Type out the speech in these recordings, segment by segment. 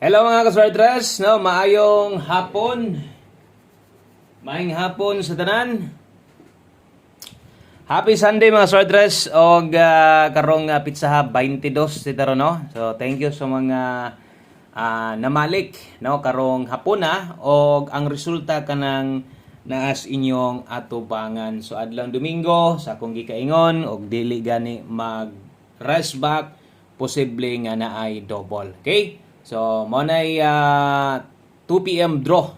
Hello mga kaswartres, no, maayong hapon. Maayong hapon sa tanan. Happy Sunday mga kaswartres og karong Pizza Hub 22 dito no. So thank you sa mga namalik no karong hapon og ang resulta kanang naas inyong atubangan. So adlang Domingo sa akong gikaingon og dili gani mag rest back posible nga naay double. Okay? So, mo na'y 2 p.m. draw,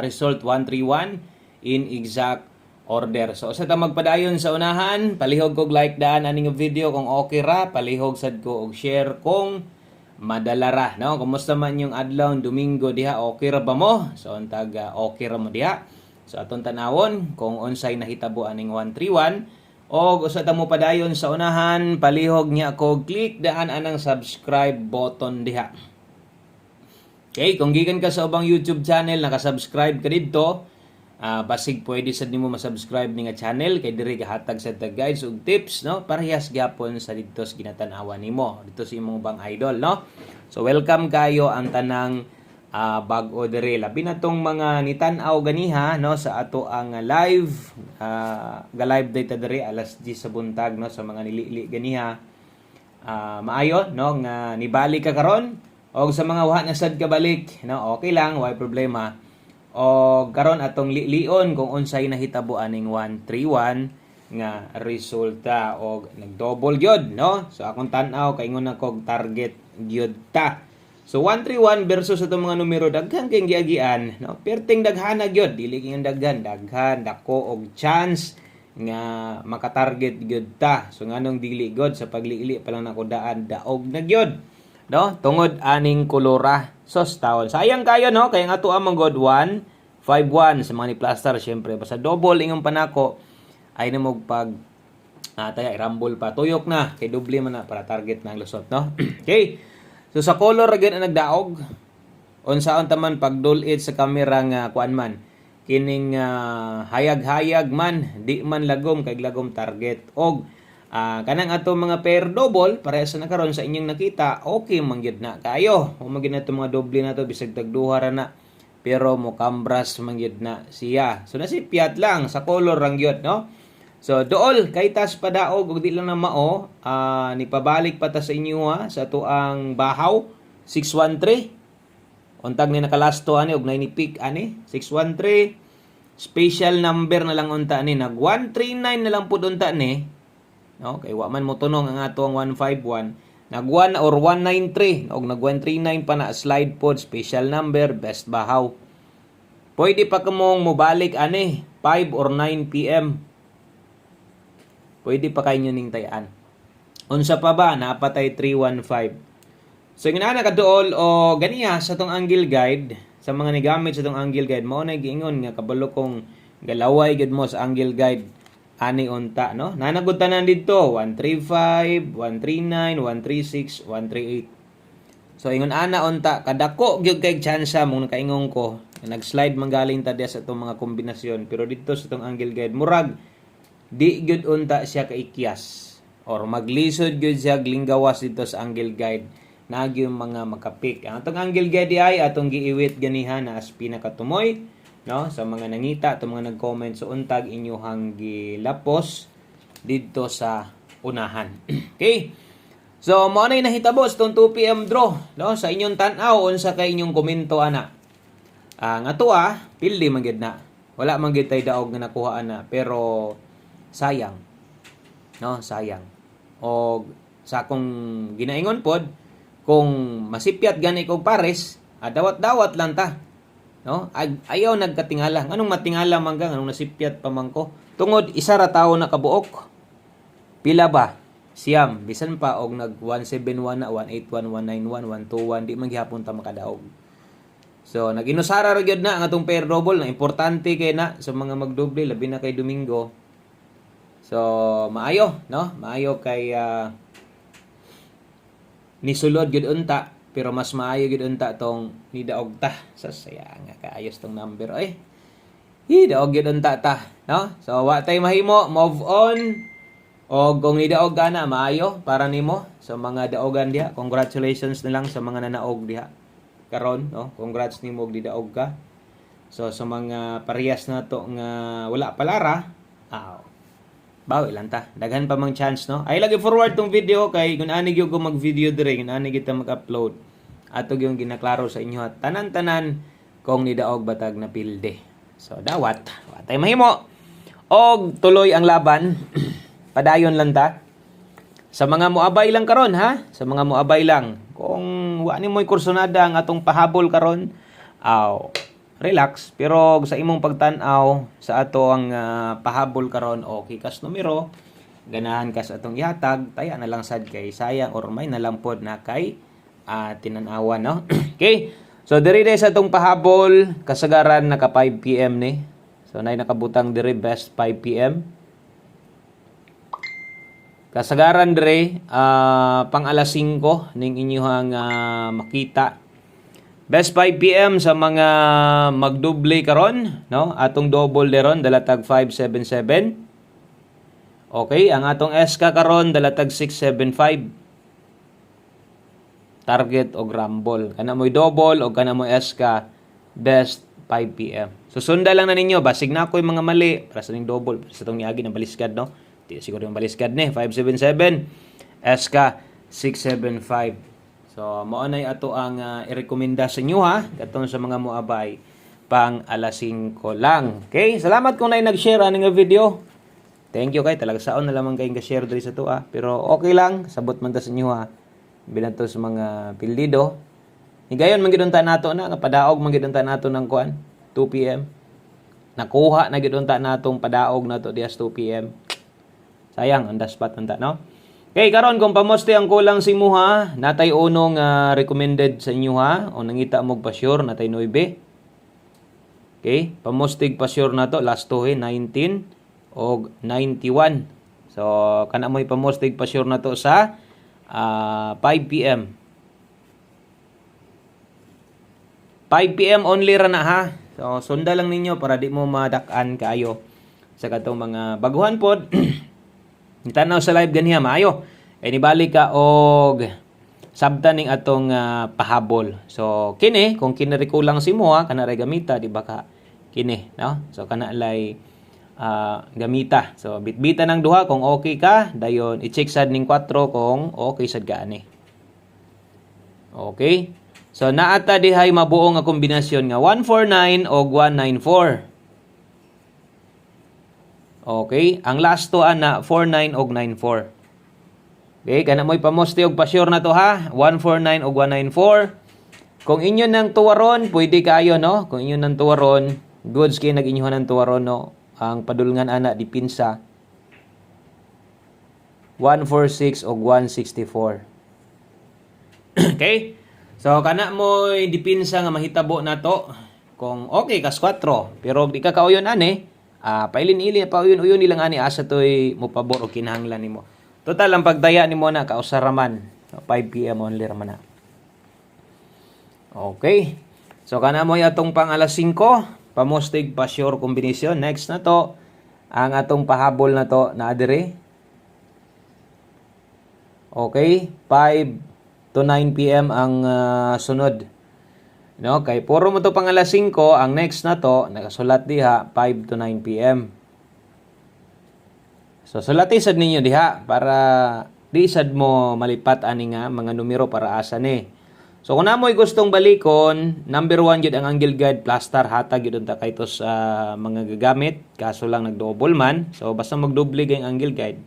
result 131 in exact order. So, sa ta magpadayon sa unahan, palihog kog like daan aning video kung okay ra, palihog sad ko og share kung madala ra, no? Kumusta man yung adlaw Domingo diha, okay ra ba mo? So, untag okay ra mo diha. So, aton tanawon kung unsay nahitabo aning 131. O usa ta mo padayon sa unahan, palihog niya ko click daan anang subscribe button diha. Okay, kung gikan ka sa ubang YouTube channel, naka-subscribe ka dito, basig pwede sad nimo ma-subscribe ni nga channel kay diri gahatag sa tag guides ug tips, no? Parehas gyapon sa dito sa ginatan-awan nimo, dito sa imong bang idol, no? So welcome kayo ang tanang bag-o diri. Labi na tong mga nitan-aw ganiha, no, sa ato ang live ga-live data diri alas 10 sa buntag, no, sa mga nilili ganiha. Maayo, no, nga nibalik ka karon. O sa mga waha na sad ka balik, no, okay lang, why problema. O karon atong lion kung unsay nahitabo aning 131 nga resulta o nag-double gyud, no? So akong tan-aw kay ingon ako target gyud ta. So 131 versus atong mga numero daghan kay giagian, no? Perting daghana gyud, dili kay daghan dako og chance nga makatarget gyud ta. So nganong dili god sa paglili pa lang nako daan daog na gyud. No, tungod aning kolora sos taon. Sayang kayo no kay ang ato among god 151 sa mga ni plaster syempre basta double ingong panako ay na mog pag taya irambol pa tuyok na kay doble man na para target na ang lusot no. Okay. So sa color ra gyud ang nagdaog unsaon taman pagdulit sa camera nga kuan man kining hayag-hayag man di man lagom kay lagom target og kanang ato mga pair double parehas na karon sa inyong nakita okay man gyud na kayo o magid na mga doble na to bisag tagduha ra na pero mo kambras man gyud na siya so nasipyat lang sa color rang gyud no so dool kay tas padaog ug di lang na mao nipabalik pa ta sa inyo sa ato ang bahaw 613 untag ni nakalasto ani og nay ni pick ani 613 special number na lang unta ni nag 139 na lang pud unta ni. No, kay wa man mo tunong ang atong 151 nag 1 or 193 og nag 139 pa na slide pod special number best bahaw. Pwede pa kamong mobalik ani 5 or 9 PM. Pwede pa kayo ning tayan. Unsa pa ba napatay 315. So ginana kaduol o ganiya sa tong angle guide sa mga nigamit sa tong angle guide mao na giingon nga kabalo kong galaway gid mo sa angle guide ani unta no nanagud tanan didto 135 139 136 138 so ingon ana unta kadako gyud kay tsansa mong nakaingon ko nag-slide manggaling ta sa itong mga kombinasyon pero dito sa itong angle guide murag di gyud unta siya kaikyas or maglisod gyud siya glinggawas dito sa angle guide nagyo mga makapik ang atong angle guide ay atong giiwit ganiha na as pinakatumoy no sa mga nangita at mga nag-comment so untag inyohang gilapos dito sa unahan. Okay? So mo nay nahitabo sa 2 PM draw no sa inyong tan-aw unsa kay inyong komento ana. Ang ato pildi man gid na. Wala man gid tay daog nga nakuha ana pero sayang. No, sayang. O sa akong ginaingon pod kung masipyat gani kog pares, dawat-dawat lang ta. No? Ayaw nagkatingala. Anong matingala man ka? Anong nasipyat pa man ko? Tungod, isa ra tao nakabuok. Pila ba? Siyam. Bisan pa, og nag 171 na, 181, 191, 121, di man gihapon ta makadaog. So, nag-inusara ra gyud na ang atong pair double na importante kay na sa mga magdoble, labi na kay Domingo. So, maayo, no? Maayo kay nisulod gyud unta. Pero mas maayo gid unta tong nidaog ta sa saya nga kaayos tong number oy. Daog gid unta ta, no? So wa tay mahimo, move on. O kung nidaog ka na maayo para nimo sa mga daogan diha. Congratulations na lang sa mga nanaog diha. karon, no? Congrats nimo og nidaog ka. So sa mga parehas na to nga wala palara, bawi lang ta. Daghan pa mang chance, no? Ay lagi forward tong video kay kun ani gyud ko mag-video dire, kun ani kita mag-upload. Ato yung ginaklaro sa inyo at tanan-tanan kung nidaog batag na pilde. So dawat, watay mahimo. Og tuloy ang laban. Padayon lang ta. Sa mga muabay lang karon ha, sa mga muabay lang. Kung wa ni mo'y kursonada ang atong pahabol karon, relax, pero sa imong pagtan-aw sa ato ang pahabol karon okay kas numero, ganahan kas atong ihatag, taya na lang sad kay sayang or may nalampod na kay tinan-awan, no? Okay. So diri sa atong pahabol, kasagaran naka 5 PM ni. So nay nakabutang diri best 5 PM. Kasagaran diri pang alas 5 ning inyong makita. Best 5 PM sa mga magdoble karon, no? Atong double deron dalatag 577. Okay, ang atong SK karon dalatag 675. Target o rumble. Kana mo'y double o kana mo'y SK best 5 PM. Susunda lang na ninyo basig na ako'y mga mali para sa ning double para sa tong niagi ng baliskad, no? Di siguro yung baliskad ni 577 SK 675. So, mao nay ato ang irekomenda sa inyo ha, katong sa mga muabay pang alas 5 lang. Okay? Salamat kung nay nag-share ani nga video. Thank you kay talaga saon na lamang kay ga-share diri sa to pero okay lang, sabot man ta sa inyo ha. Bilang to sa mga pildido. Higayon man gid unta nato na nga padaog man gid unta nato ng kuan 2 PM. Nakuha na gid unta natong padaog nato dias 2 PM. Sayang on the spot unta, no? Okay, karon kung pamoste ang kulang si mo ha, natay unong recommended sa inyo ha, o nangita mo pa-sure, natay 9. Okay, pamostig pa-sure na to, last to 19 o 91. So, kana mo ipamostig pa-sure na to sa 5 PM. 5 PM only ra na ha. So, sunda lang ninyo para di mo madak-an kaayo sa katong mga baguhan pod. Tanaw sa live ganiha maayo. Nibalik ka og sabtaning atong pahabol. So kini kung kinarikulang si mo kana ray gamita di ba ka kini, no? So kana lay gamita. So bitbita ng duha kung okay ka, dayon i-check sad ning 4 kung okay sad ka ani. Okay? So naata dihay mabuo nga kombinasyon nga 149 o 194. Okay, ang last to ana 49 og 94. Okay, kana mo'y pamoste og pa-sure na to ha. 149 og 194. Kung inyo nang tuwaron, pwede kayo, no? Kung inyo nang tuwaron, goods kay nag-inyohan ng tuwaron, no? Ang padulngan ana dipinsa 146 og 164. Okay? So kana mo'y dipinsa nga mahitabo na to kung okay kas 4, pero di ka kauyon ani. Pailin-ili pa uyon nilang ani asa toy mo pabor o kinahanglan nimo. Total ang pagdaya nimo na kausaraman. 5 PM only ra man na. Okay. So kana mo atong pang alas 5, pamostig pa sure combination. Next na to ang atong pahabol na to na adire. Okay, 5 to 9 PM ang sunod. No, kay puro mo to pang alas 5, ang next na to nakasulat diha 5 to 9 PM. So sulati sad ninyo diha para di sad mo malipat ani nga mga numero para asa ni. So kung namoy gustong balikon, number 1 jud ang angle guide plaster hatag jud unta kay to sa mga gagamit, kaso lang nagdouble man. So basta magdoble ang angle guide,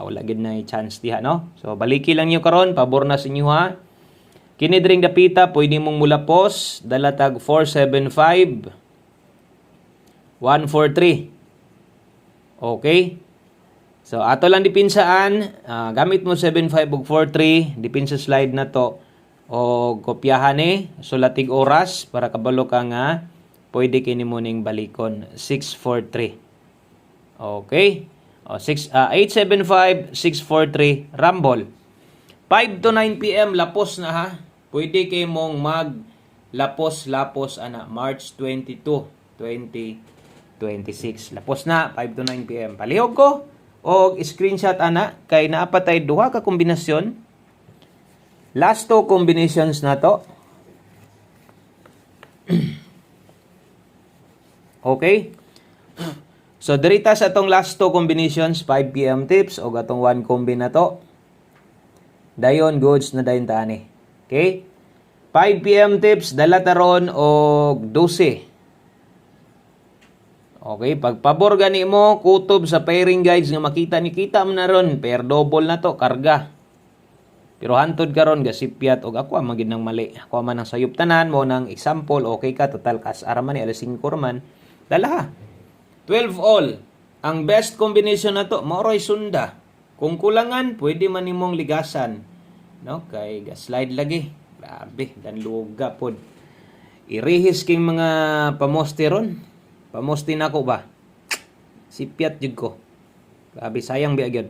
wala gid na chance diha, no? So baliki lang niyo karon, pabor na sa inyo ha. Kini dring dapita pwede mong mulapos dalatag 475 143. Okay? So ato lang dipinsaan, gamit mo 75 ug 43, dipinsa slide na to o kopyahan ni sulatig oras para kabalo ka nga pwede kini mo ning balikon 643. Okay? 875 643 rumble. 5 to 9 PM lapos na ha. Pwede kay mong mag-lapos ana March 22, 2026. Lapos na 5 to 9 PM. Palihog ko og screenshot ana kay naapatay duha ka kombinasyon. Last two combinations na to. Okay? So dirita sa atong last two combinations 5 PM tips o atong one combi na to. Dayon goods na dayon tani. Okay? 5 PM tips dala taron og 12. Okay, pagpabor gani mo kutob sa pairing guides nga makita ni kita mo na ron, pair double na to karga. Pero hantod karon gasipyat og ako man gid nang mali. Ako man ang sayop tanan mo nang example, okay ka total kas ara man ni alas 5 man. Dala ha. 12 all. Ang best combination na to, maoro'y sunda. Kung kulangan, pwede man nimong ligasan. No? Kay slide lagi. Grabe, dan luga pod. Irihis king mga pamoste ron. Pamoste na ko ba? Sipiat jud ko. Grabe, sayang biagyan.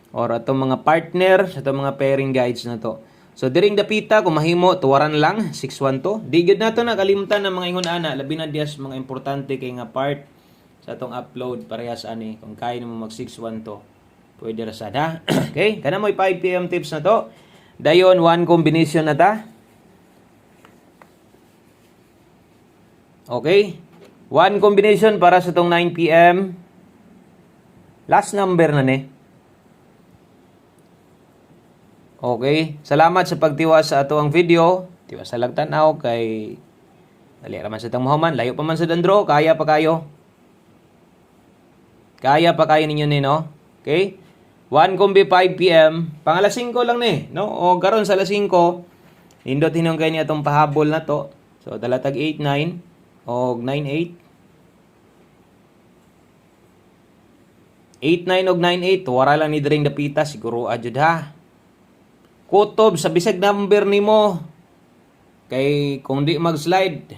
Or atong mga partner, atong mga pairing guides na to. So, diring dapita, kung mahimo, tuwaran lang, 612. Di gud na to nakalimutan ng mga ingon ana, labi na dias mga importante kay nga part sa atong upload parehas ani kung kaya nimo mag 612 pwede ra sad ha. Okay, kana mo 5 PM tips na to. Dayon one combination na ta. Okay, one combination para sa tong 9 PM. Last number na ni. Okay, salamat sa pagtiwa sa ato ang video. Tiwa sa lagtanaw kay dali ra man sa tong mahuman, layo pa man sa Dandro, kaya pa kayo. Kaya pa kayo ninyo ni, no? Okay? 1 combi 5 PM. Pang alas 5 lang ni, no? O karon sa alas 5, indot hinong kayo niya itong pahabol na to. So, dalatag 8-9 o 9-8. 8-9 o 9-8. Wara lang ni Dring dapita. Siguro adjud ha. Kutob sa bisag number ni mo. Kay kung di mag-slide,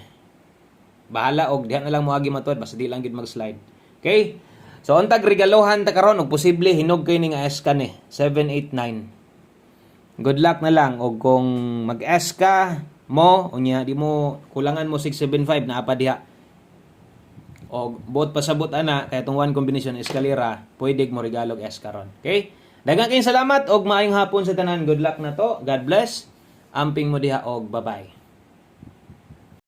bahala og diha na lang mo agi matuod. Basta di lang gid mag-slide. Okay? So, untag regalohan ta karon og posible hinog kay ni nga SK ni 789. Good luck na lang og kung mag-SK mo unya di mo kulangan mo 675 na apa diha. Og bot pasabot ana kay tong one combination eskalera, pwede mo regalo og SK ron. Okay? Daghang kayong salamat og maayong hapon sa tanan. Good luck na to. God bless. Amping mo diha og bye-bye.